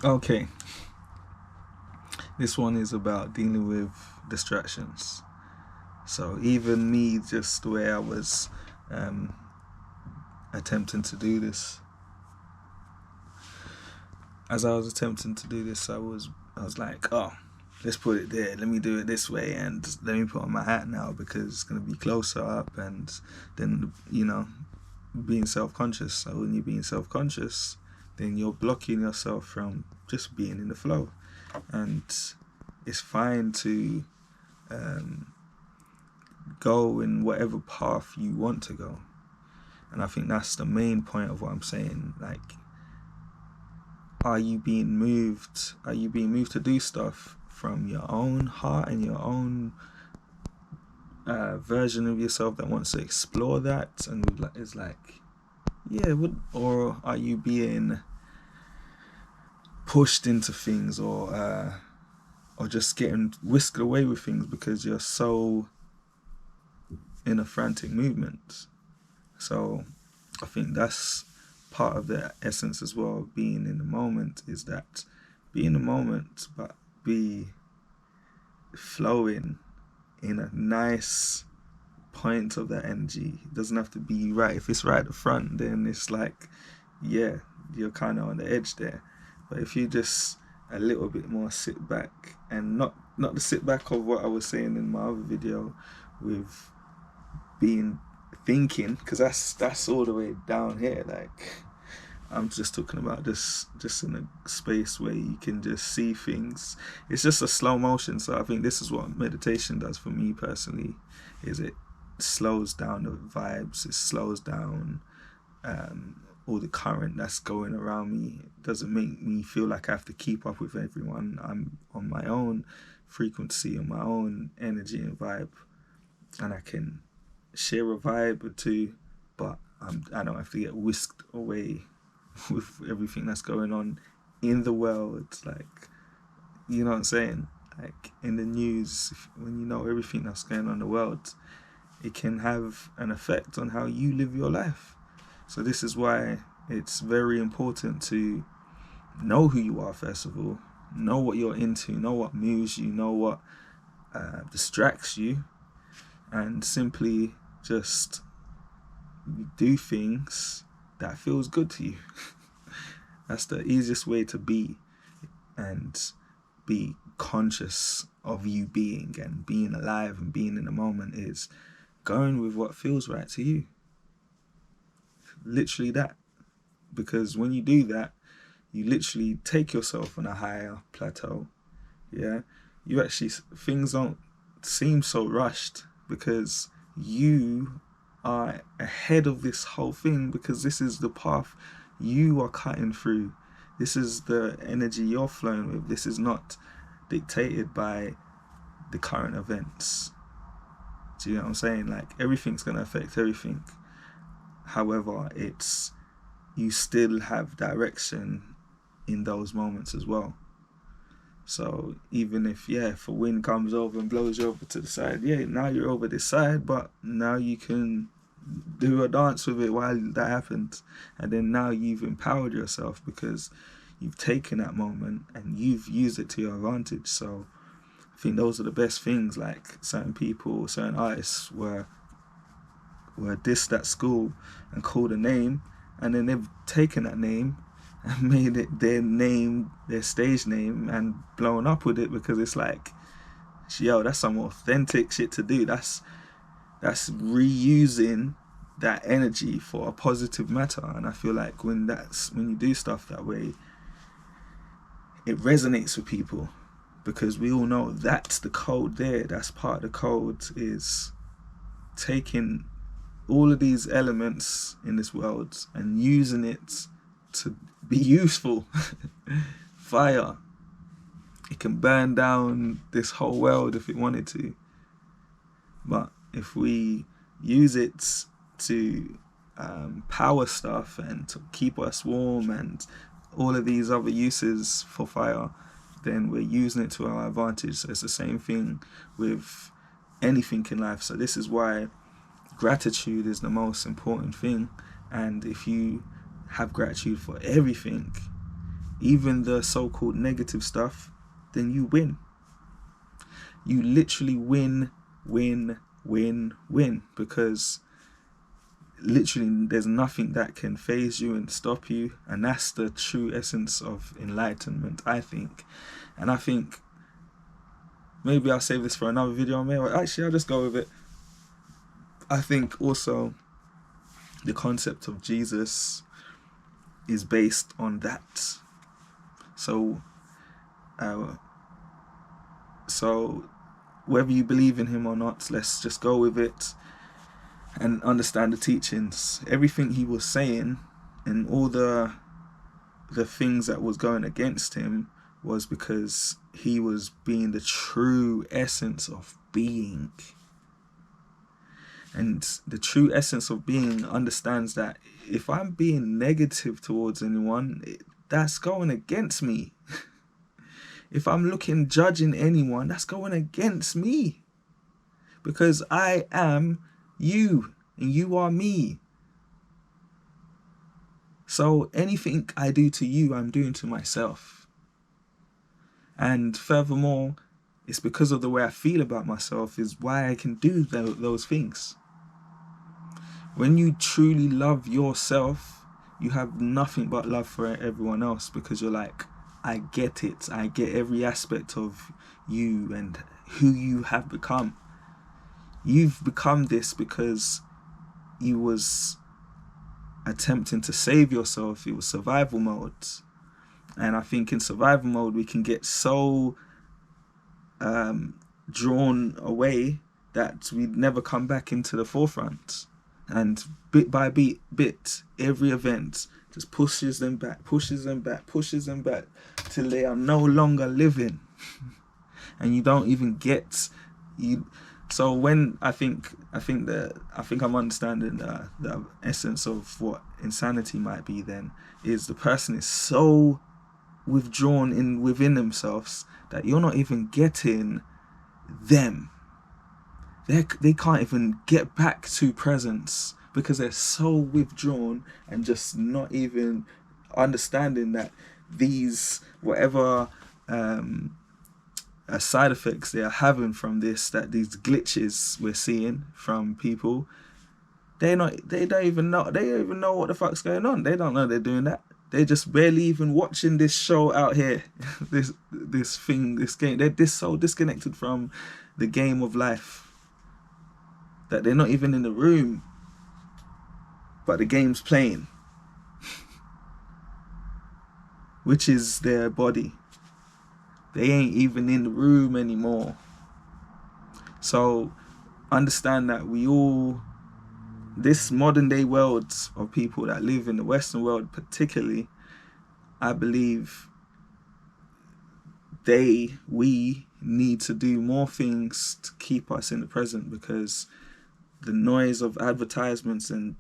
Okay, this one is about dealing with distractions. So even me, just where I was um, attempting to do this, as I was attempting to do this, I was like, oh, let's put it there. Let me do it this way, and let me put on my hat now because it's gonna be closer up, and then being self-conscious. So when you're being self-conscious, then you're blocking yourself from just being in the flow, and it's fine to um, go in whatever path you want to go. And I think that's the main point of what I'm saying. Like, are you being moved? Are you being moved to do stuff from your own heart and your own version of yourself that wants to explore that and is like, yeah, or are you being pushed into things, or just getting whisked away with things because you're so in a frantic movement? So I think that's part of the essence as well of being in the moment, is that be in the moment but be flowing in a nice point of that energy. It doesn't have to be right. If it's right at the front, then it's like, yeah, you're kind of on the edge there. But if you just a little bit more sit back, and not the sit back of what I was saying in my other video with being thinking, because that's all the way down here. Like, I'm just talking about this just in a space where you can just see things. It's just a slow motion. So I think this is what meditation does for me personally, is it slows down the vibes, it slows down all the current that's going around me. It doesn't make me feel like I have to keep up with everyone. I'm on my own frequency, on my own energy and vibe, and I can share a vibe or two, but I don't have to get whisked away with everything that's going on in the world. Like, you know what I'm saying? Like in the news, when you know everything that's going on in the world, it can have an effect on how you live your life. So this is why it's very important to know who you are, first of all, know what you're into, know what moves you, know what distracts you, and simply just do things that feels good to you. That's the easiest way to be, and be conscious of you being and being alive and being in the moment, is going with what feels right to you. Literally that. Because when you do that, you literally take yourself on a higher plateau. Yeah, you actually, things don't seem so rushed because you are ahead of this whole thing, because this is the path you are cutting through. This is the energy you're flowing with. This is not dictated by the current events. Do you know what I'm saying? Like, everything's going to affect everything. However, it's, you still have direction in those moments as well. So even if a wind comes over and blows you over to the side, yeah, now you're over this side, but now you can do a dance with it while that happens. And then now you've empowered yourself because you've taken that moment and you've used it to your advantage. So I think those are the best things. Like, certain people, certain artists were dissed at school and called a name, and then they've taken that name and made it their name, their stage name, and blown up with it, because it's like, yo, that's some authentic shit to do. That's reusing that energy for a positive matter. And I feel like when you do stuff that way, it resonates with people, because we all know that's the code there. That's part of the code, is taking all of these elements in this world and using it to be useful. Fire, it can burn down this whole world if it wanted to, but if we use it to power stuff and to keep us warm and all of these other uses for fire, then we're using it to our advantage. So it's the same thing with anything in life. So this is why gratitude is the most important thing. And if you have gratitude for everything, even the so-called negative stuff, then you win. You literally win, because literally there's nothing that can phase you and stop you, and that's the true essence of enlightenment, I think. And I think maybe I'll save this for another video, maybe actually I'll just go with it. I think also the concept of Jesus is based on that. So whether you believe in him or not, let's just go with it and understand the teachings. Everything he was saying and all the things that was going against him was because he was being the true essence of being. And the true essence of being understands that if I'm being negative towards anyone, that's going against me. If I'm judging anyone, that's going against me. Because I am you and you are me. So anything I do to you, I'm doing to myself. And furthermore, it's because of the way I feel about myself is why I can do those things. When you truly love yourself, you have nothing but love for everyone else, because you're like, I get it. I get every aspect of you and who you have become. You've become this because you was attempting to save yourself. It was survival mode. And I think in survival mode, we can get so drawn away that we never come back into the forefront. And bit by bit, every event just pushes them back, till they are no longer living. And you don't even get you. So when I think I'm understanding the essence of what insanity might be, then is the person is so withdrawn within themselves that you're not even getting them. They can't even get back to presence because they're so withdrawn and just not even understanding that these whatever side effects they are having from this, that these glitches we're seeing from people, they don't even know what the fuck's going on. They don't know they're doing that. They're just barely even watching this show out here, this game. They're so disconnected from the game of life that they're not even in the room, but the game's playing, which is their body. They ain't even in the room anymore. So understand that this modern day world of people that live in the Western world particularly, I believe we need to do more things to keep us in the present, because the noise of advertisements and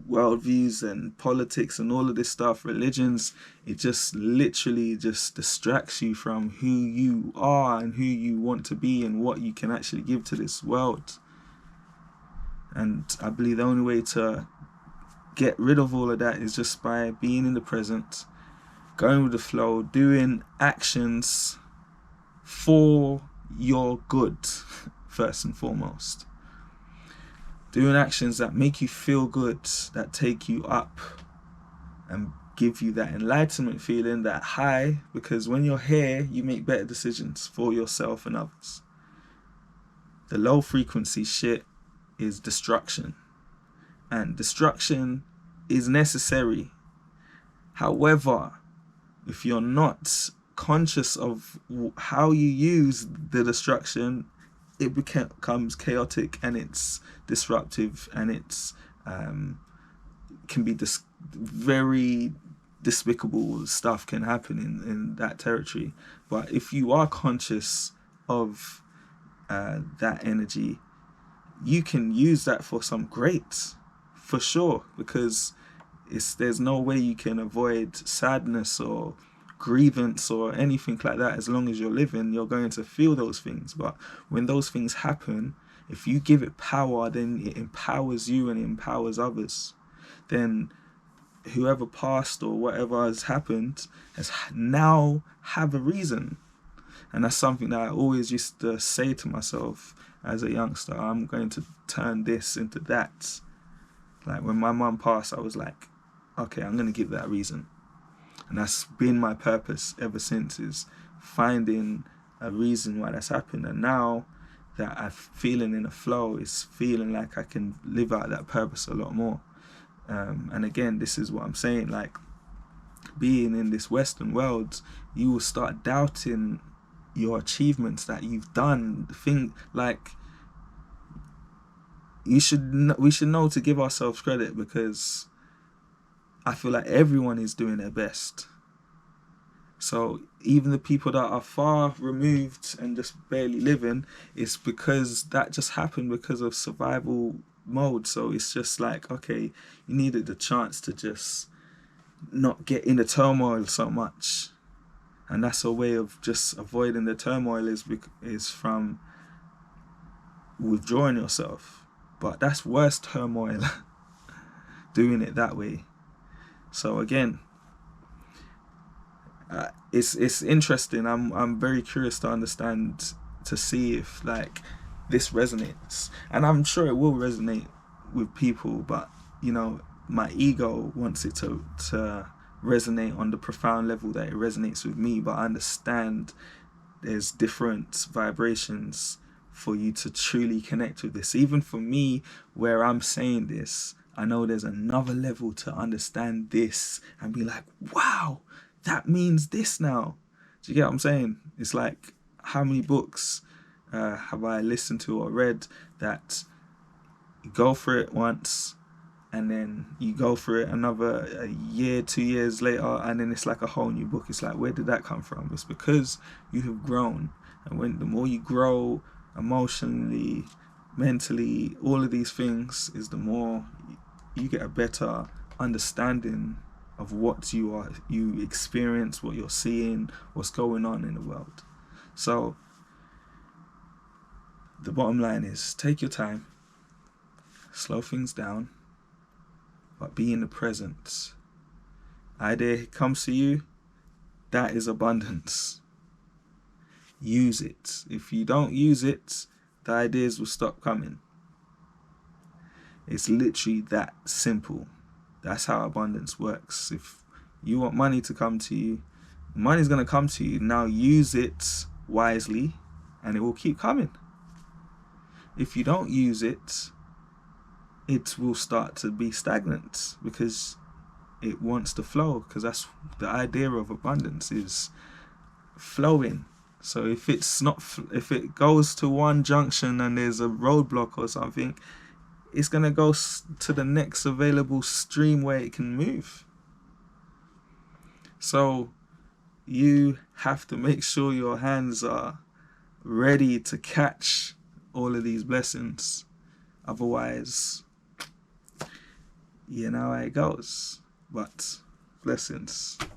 worldviews and politics and all of this stuff, religions, it just literally just distracts you from who you are and who you want to be and what you can actually give to this world. And I believe the only way to get rid of all of that is just by being in the present, going with the flow, doing actions for your good first and foremost. Doing actions that make you feel good, that take you up and give you that enlightenment feeling, that high, because when you're here, you make better decisions for yourself and others. The low frequency shit is destruction, and destruction is necessary. However, if you're not conscious of how you use the destruction, it becomes chaotic and it's disruptive, and it's can be very despicable stuff can happen in that territory. But if you are conscious of that energy, you can use that for some great, for sure, because there's no way you can avoid sadness or grievance or anything like that. As long as you're living, you're going to feel those things. But when those things happen, if you give it power, then it empowers you and it empowers others. Then whoever passed or whatever has happened has now have a reason. And that's something that I always used to say to myself as a youngster. I'm going to turn this into that. Like when my mum passed, I was like, okay, I'm going to give that a reason. And that's been my purpose ever since, is finding a reason why that's happened. And now that I'm feeling in a flow, it's feeling like I can live out that purpose a lot more. And again, this is what I'm saying, like, being in this Western world, you will start doubting your achievements that you've done. Like, we should know to give ourselves credit, because I feel like everyone is doing their best. So even the people that are far removed and just barely living, it's because that just happened because of survival mode. So it's just like, okay, you needed the chance to just not get in the turmoil so much. And that's a way of just avoiding the turmoil, is from withdrawing yourself. But that's worse turmoil, doing it that way. So again, it's interesting. I'm very curious to understand, to see if like this resonates, and I'm sure it will resonate with people. But you know, my ego wants it to resonate on the profound level that it resonates with me. But I understand there's different vibrations for you to truly connect with this. Even for me, where I'm saying this, I know there's another level to understand this and be like, wow, that means this now. Do you get what I'm saying? It's like, how many books have I listened to or read that you go for it once, and then you go for it another a year, 2 years later, and then it's like a whole new book. It's like, where did that come from? It's because you have grown. And when the more you grow emotionally, mentally, all of these things, is the more you get a better understanding of what you experience, what you're seeing, what's going on in the world. So the bottom line is, take your time, slow things down, but be in the present. Idea comes to you, that is abundance. Use it. If you don't use it, the ideas will stop coming. It's literally that simple. That's how abundance works. If you want money to come to you, money's going to come to you. Now use it wisely and it will keep coming. If you don't use it, it will start to be stagnant, because it wants to flow, because that's the idea of abundance, is flowing. So if it goes to one junction and there's a roadblock or something, it's going to go to the next available stream where it can move. So you have to make sure your hands are ready to catch all of these blessings. Otherwise, you know how it goes. But blessings.